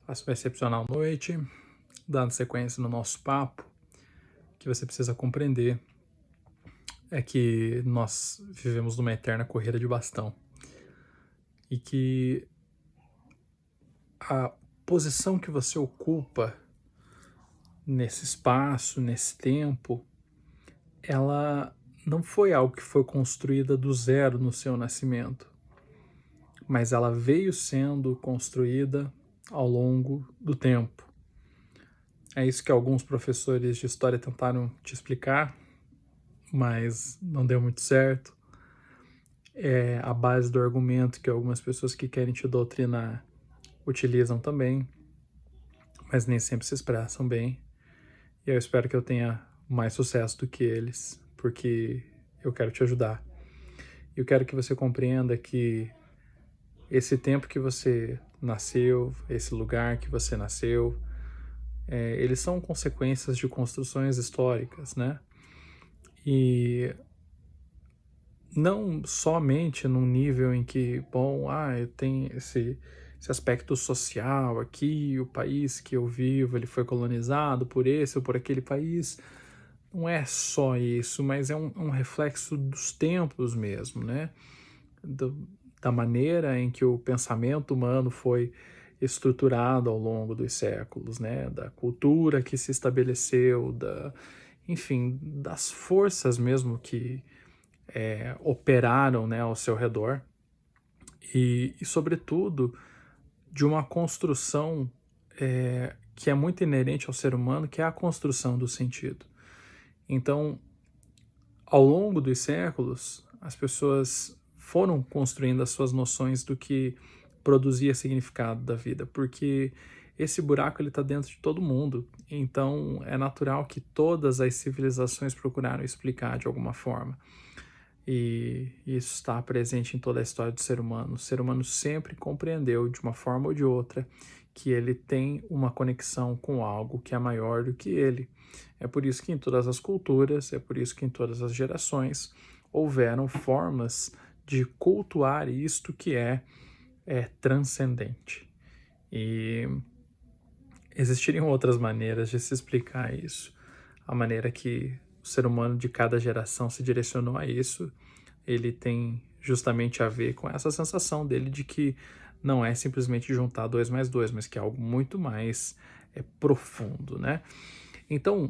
Faço uma excepcional noite, dando sequência no nosso papo. O que você precisa compreender é que nós vivemos numa eterna corrida de bastão e que a posição que você ocupa nesse espaço, nesse tempo, ela não foi algo que foi construída do zero no seu nascimento, mas ela veio sendo construída ao longo do tempo. É isso que alguns professores de história tentaram te explicar, mas não deu muito certo. É a base do argumento que algumas pessoas que querem te doutrinar utilizam também, mas nem sempre se expressam bem. E eu espero que eu tenha mais sucesso do que eles, porque eu quero te ajudar. Eu quero que você compreenda que esse tempo que você nasceu, esse lugar que você nasceu, eles são consequências de construções históricas, né? E não somente num nível em que, bom, eu tenho esse aspecto social aqui, o país que eu vivo, ele foi colonizado por esse ou por aquele país. Não é só isso, mas é um reflexo dos tempos mesmo, né? Da maneira em que o pensamento humano foi estruturado ao longo dos séculos, né? Da cultura que se estabeleceu, enfim, das forças mesmo que operaram, né, ao seu redor e sobretudo, de uma construção que é muito inerente ao ser humano, que é a construção do sentido. Então, ao longo dos séculos, as pessoas foram construindo as suas noções do que produzia significado da vida, porque esse buraco ele está dentro de todo mundo. Então, é natural que todas as civilizações procuraram explicar de alguma forma. E isso está presente em toda a história do ser humano. O ser humano sempre compreendeu, de uma forma ou de outra, que ele tem uma conexão com algo que é maior do que ele. É por isso que em todas as culturas, é por isso que em todas as gerações, houveram formas de cultuar isto que é transcendente. E existiriam outras maneiras de se explicar isso. A maneira que o ser humano de cada geração se direcionou a isso, ele tem justamente a ver com essa sensação dele de que não é simplesmente juntar 2 mais 2, mas que é algo muito mais profundo, né? Então,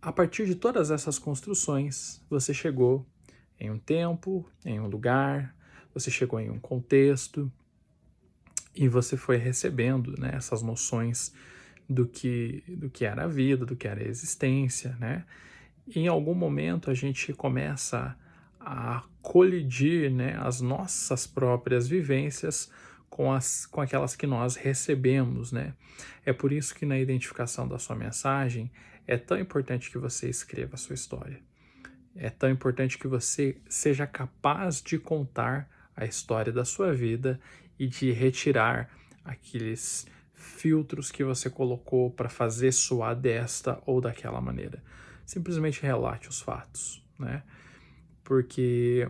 a partir de todas essas construções, você chegou em um tempo, em um lugar, você chegou em um contexto e você foi recebendo, né, essas noções do que era a vida, do que era a existência, né? E em algum momento a gente começa a colidir, né, as nossas próprias vivências com aquelas que nós recebemos, né? É por isso que na identificação da sua mensagem é tão importante que você escreva a sua história. É tão importante que você seja capaz de contar a história da sua vida e de retirar aqueles filtros que você colocou para fazer soar desta ou daquela maneira. Simplesmente relate os fatos, né? Porque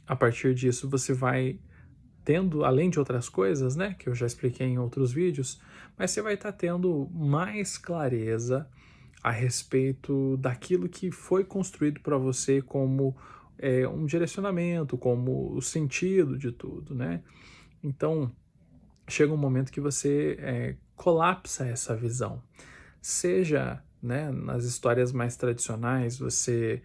a partir disso você vai tendo, além de outras coisas, né, que eu já expliquei em outros vídeos, mas você vai estar tendo mais clareza a respeito daquilo que foi construído para você como um direcionamento, como o sentido de tudo, né? Então, chega um momento que você colapsa essa visão. Seja, né, nas histórias mais tradicionais, você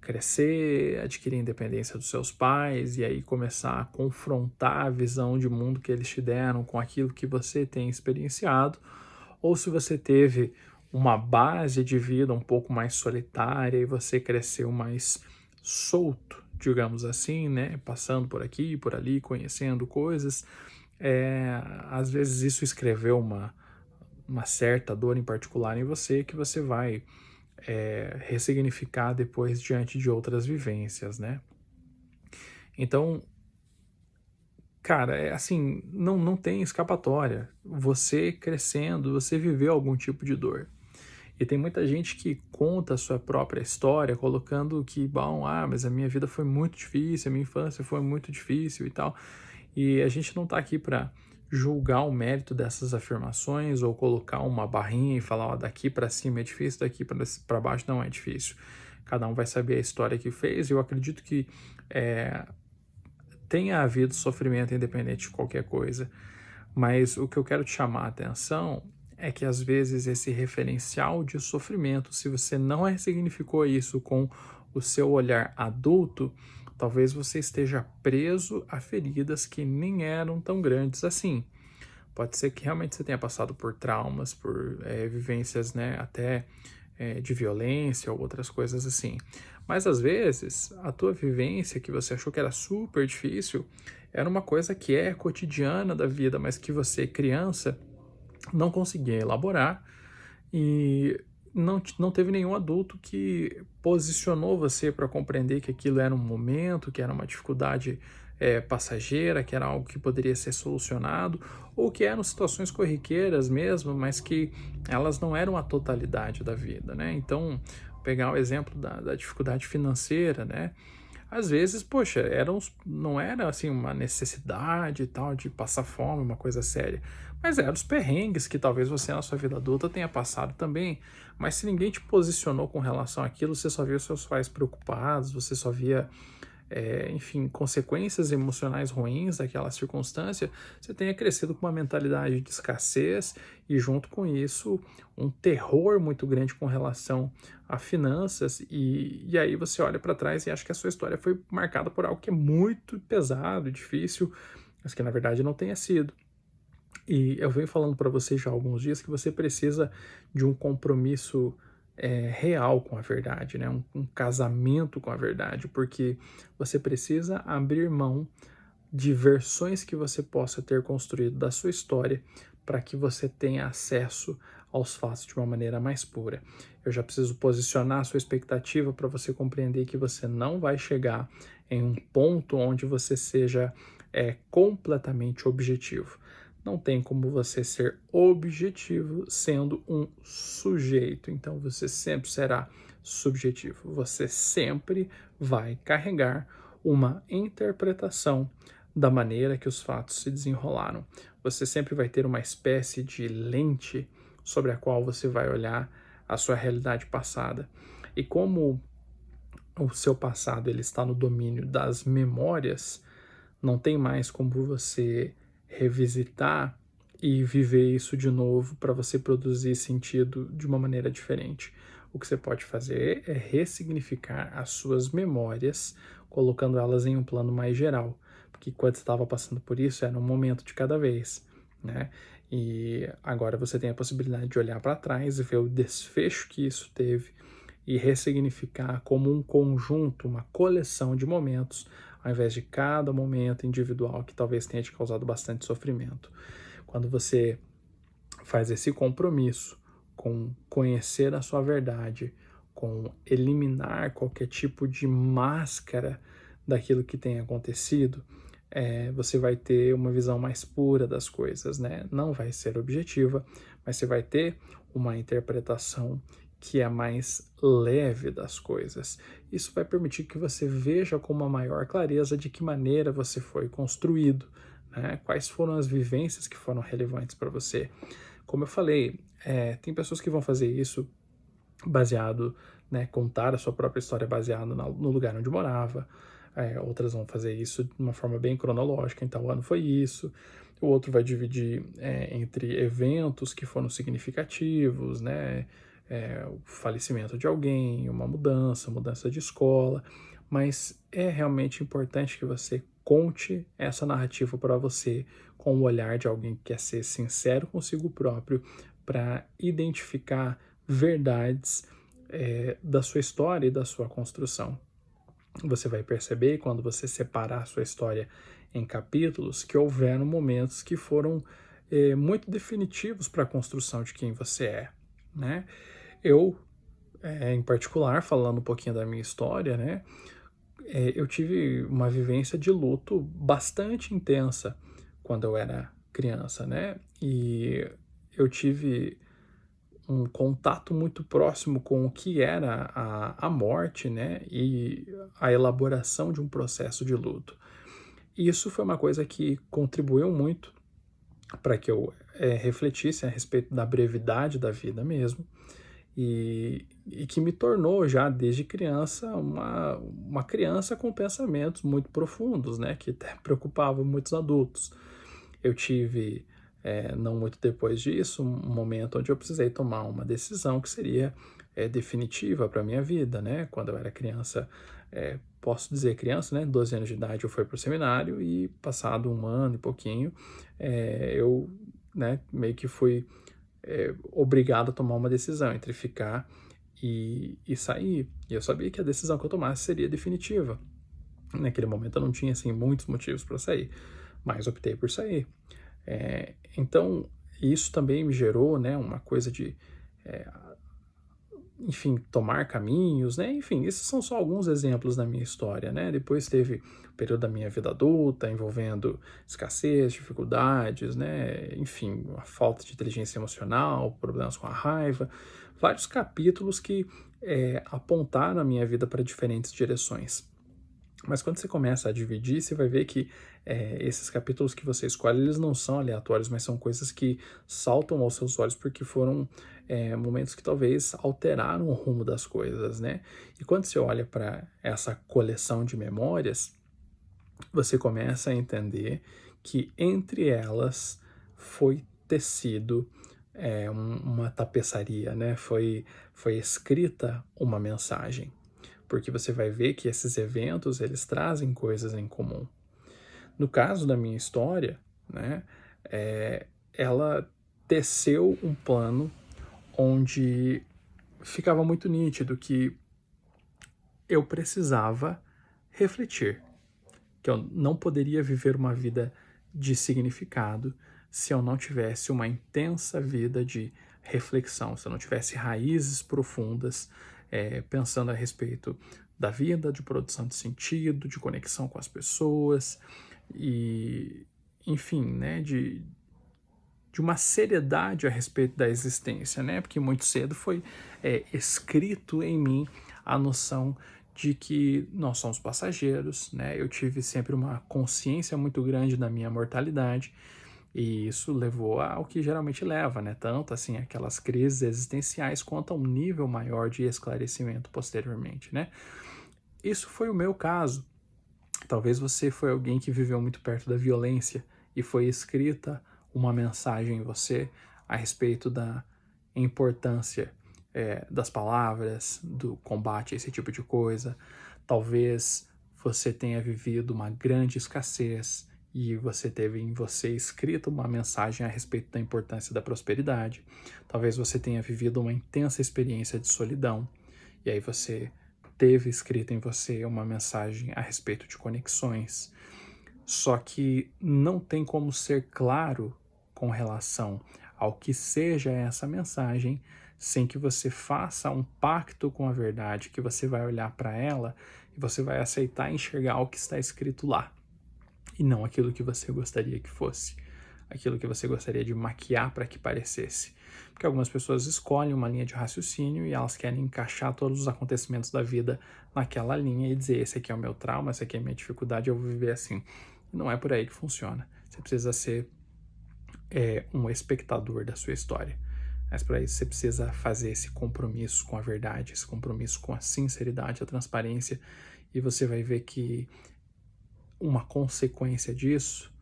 crescer, adquirir a independência dos seus pais e aí começar a confrontar a visão de mundo que eles te deram com aquilo que você tem experienciado, ou se você teve uma base de vida um pouco mais solitária e você cresceu mais solto, digamos assim, né, passando por aqui e por ali, conhecendo coisas, às vezes isso escreveu uma certa dor em particular em você que você vai ressignificar depois diante de outras vivências, né? Então, cara, assim, não tem escapatória. Você crescendo, você viveu algum tipo de dor. E tem muita gente que conta a sua própria história, colocando que, bom, mas a minha vida foi muito difícil, a minha infância foi muito difícil e tal. E a gente não tá aqui para julgar o mérito dessas afirmações ou colocar uma barrinha e falar, ó, daqui para cima é difícil, daqui para baixo não é difícil. Cada um vai saber a história que fez, e eu acredito que tenha havido sofrimento independente de qualquer coisa. Mas o que eu quero te chamar a atenção é que às vezes esse referencial de sofrimento, se você não ressignificou isso com o seu olhar adulto, talvez você esteja preso a feridas que nem eram tão grandes assim. Pode ser que realmente você tenha passado por traumas, por vivências, né, até de violência ou outras coisas assim. Mas às vezes a tua vivência que você achou que era super difícil era uma coisa que é cotidiana da vida, mas que você, criança, não conseguia elaborar e não teve nenhum adulto que posicionou você para compreender que aquilo era um momento, que era uma dificuldade passageira, que era algo que poderia ser solucionado, ou que eram situações corriqueiras mesmo, mas que elas não eram a totalidade da vida, né? Então, pegar o exemplo da dificuldade financeira, né? Às vezes, poxa, não era assim uma necessidade e tal de passar fome, uma coisa séria, mas eram os perrengues que talvez você na sua vida adulta tenha passado também. Mas se ninguém te posicionou com relação àquilo, você só via os seus pais preocupados, você só via enfim, consequências emocionais ruins daquela circunstância, você tenha crescido com uma mentalidade de escassez e, junto com isso, um terror muito grande com relação a finanças. E aí você olha para trás e acha que a sua história foi marcada por algo que é muito pesado, difícil, mas que na verdade não tenha sido. E eu venho falando para você já há alguns dias que você precisa de um compromisso real com a verdade, né? Um casamento com a verdade, porque você precisa abrir mão de versões que você possa ter construído da sua história para que você tenha acesso aos fatos de uma maneira mais pura. Eu já preciso posicionar a sua expectativa para você compreender que você não vai chegar em um ponto onde você seja completamente objetivo. Não tem como você ser objetivo sendo um sujeito. Então você sempre será subjetivo. Você sempre vai carregar uma interpretação da maneira que os fatos se desenrolaram. Você sempre vai ter uma espécie de lente sobre a qual você vai olhar a sua realidade passada. E como o seu passado ele está no domínio das memórias, não tem mais como você revisitar e viver isso de novo para você produzir sentido de uma maneira diferente. O que você pode fazer é ressignificar as suas memórias, colocando elas em um plano mais geral, porque quando você estava passando por isso era um momento de cada vez, né? E agora você tem a possibilidade de olhar para trás e ver o desfecho que isso teve e ressignificar como um conjunto, uma coleção de momentos, ao invés de cada momento individual que talvez tenha te causado bastante sofrimento. Quando você faz esse compromisso com conhecer a sua verdade, com eliminar qualquer tipo de máscara daquilo que tem acontecido, você vai ter uma visão mais pura das coisas, né? Não vai ser objetiva, mas você vai ter uma interpretação que é mais leve das coisas. Isso vai permitir que você veja com uma maior clareza de que maneira você foi construído, né? Quais foram as vivências que foram relevantes para você. Como eu falei, tem pessoas que vão fazer isso baseado, né, contar a sua própria história baseado no lugar onde morava. Outras vão fazer isso de uma forma bem cronológica, então o ano foi isso. O outro vai dividir entre eventos que foram significativos, né, o falecimento de alguém, uma mudança de escola, mas é realmente importante que você conte essa narrativa para você com o olhar de alguém que quer ser sincero consigo próprio para identificar verdades da sua história e da sua construção. Você vai perceber, quando você separar a sua história em capítulos, que houveram momentos que foram muito definitivos para a construção de quem você é, né? Eu, em particular, falando um pouquinho da minha história, né? Eu tive uma vivência de luto bastante intensa quando eu era criança, né? E eu tive um contato muito próximo com o que era a morte, né? E a elaboração de um processo de luto. E isso foi uma coisa que contribuiu muito para que eu refletisse a respeito da brevidade da vida mesmo, e que me tornou já desde criança uma criança com pensamentos muito profundos, né, que até preocupava muitos adultos. Eu tive, não muito depois disso, um momento onde eu precisei tomar uma decisão que seria definitiva para a minha vida, né? Quando eu era criança, posso dizer criança, né? 12 anos de idade eu fui para o seminário e passado um ano e pouquinho, eu, né, meio que fui obrigado a tomar uma decisão entre ficar e sair. E eu sabia que a decisão que eu tomasse seria definitiva. Naquele momento eu não tinha assim muitos motivos para sair, mas optei por sair. Então isso também me gerou, né, uma coisa de, enfim, tomar caminhos, né? Enfim, esses são só alguns exemplos da minha história, né? Depois teve o período da minha vida adulta envolvendo escassez, dificuldades, né? Enfim, uma falta de inteligência emocional, problemas com a raiva, vários capítulos que apontaram a minha vida para diferentes direções. Mas quando você começa a dividir, você vai ver que esses capítulos que você escolhe, eles não são aleatórios, mas são coisas que saltam aos seus olhos porque foram momentos que talvez alteraram o rumo das coisas, né? E quando você olha para essa coleção de memórias, você começa a entender que entre elas foi tecido uma tapeçaria, né? Foi escrita uma mensagem, porque você vai ver que esses eventos eles trazem coisas em comum. No caso da minha história, né, ela teceu um plano onde ficava muito nítido que eu precisava refletir, que eu não poderia viver uma vida de significado se eu não tivesse uma intensa vida de reflexão, se eu não tivesse raízes profundas, pensando a respeito da vida, de produção de sentido, de conexão com as pessoas e, enfim, né, de uma seriedade a respeito da existência, né? Porque muito cedo foi escrito em mim a noção de que nós somos passageiros, né? Eu tive sempre uma consciência muito grande da minha mortalidade e isso levou ao que geralmente leva, né? Tanto assim aquelas crises existenciais quanto a um nível maior de esclarecimento posteriormente, né? Isso foi o meu caso. Talvez você foi alguém que viveu muito perto da violência e foi escrita uma mensagem em você a respeito da importância das palavras, do combate a esse tipo de coisa. Talvez você tenha vivido uma grande escassez e você teve em você escrita uma mensagem a respeito da importância da prosperidade. Talvez você tenha vivido uma intensa experiência de solidão e aí você teve escrita em você uma mensagem a respeito de conexões. Só que não tem como ser claro com relação ao que seja essa mensagem sem que você faça um pacto com a verdade, que você vai olhar para ela e você vai aceitar e enxergar o que está escrito lá e não aquilo que você gostaria que fosse, aquilo que você gostaria de maquiar para que parecesse. Porque algumas pessoas escolhem uma linha de raciocínio e elas querem encaixar todos os acontecimentos da vida naquela linha e dizer: esse aqui é o meu trauma, esse aqui é a minha dificuldade, eu vou viver assim. Não é por aí que funciona. Você precisa ser um espectador da sua história. Mas para isso você precisa fazer esse compromisso com a verdade, esse compromisso com a sinceridade, a transparência, e você vai ver que uma consequência disso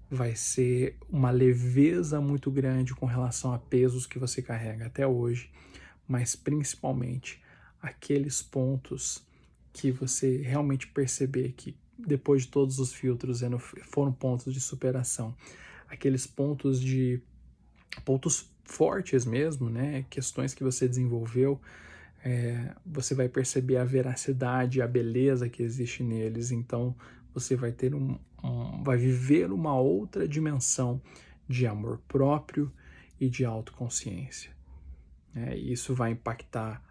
vai ser uma leveza muito grande com relação a pesos que você carrega até hoje, mas principalmente aqueles pontos que você realmente perceber que depois de todos os filtros foram pontos de superação, aqueles pontos fortes mesmo, né? Questões que você desenvolveu, você vai perceber a veracidade, a beleza que existe neles. Então você vai ter vai viver uma outra dimensão de amor próprio e de autoconsciência. E isso vai impactar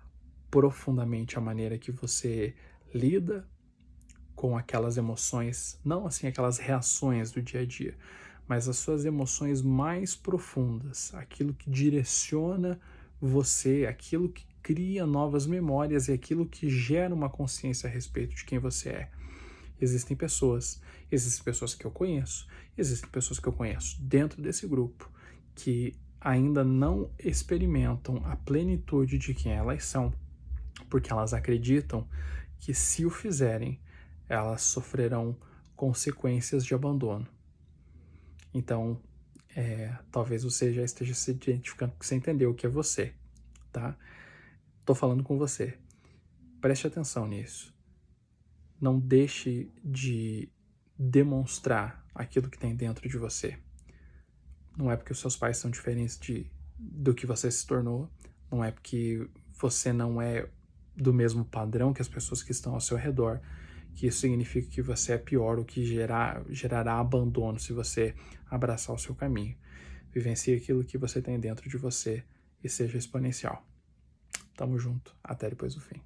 profundamente a maneira que você lida com aquelas emoções, não assim aquelas reações do dia a dia, mas as suas emoções mais profundas, aquilo que direciona você, aquilo que cria novas memórias e aquilo que gera uma consciência a respeito de quem você é. Existem pessoas que eu conheço, existem pessoas que eu conheço dentro desse grupo que ainda não experimentam a plenitude de quem elas são, porque elas acreditam que se o fizerem, elas sofrerão consequências de abandono. Então, talvez você já esteja se identificando, porque você entendeu o que é você, tá? Tô falando com você. Preste atenção nisso. Não deixe de demonstrar aquilo que tem dentro de você. Não é porque os seus pais são diferentes do que você se tornou, não é porque você não é do mesmo padrão que as pessoas que estão ao seu redor, que isso significa que você é pior, ou que gerará abandono se você abraçar o seu caminho. Vivencie aquilo que você tem dentro de você e seja exponencial. Tamo junto. Até depois do fim.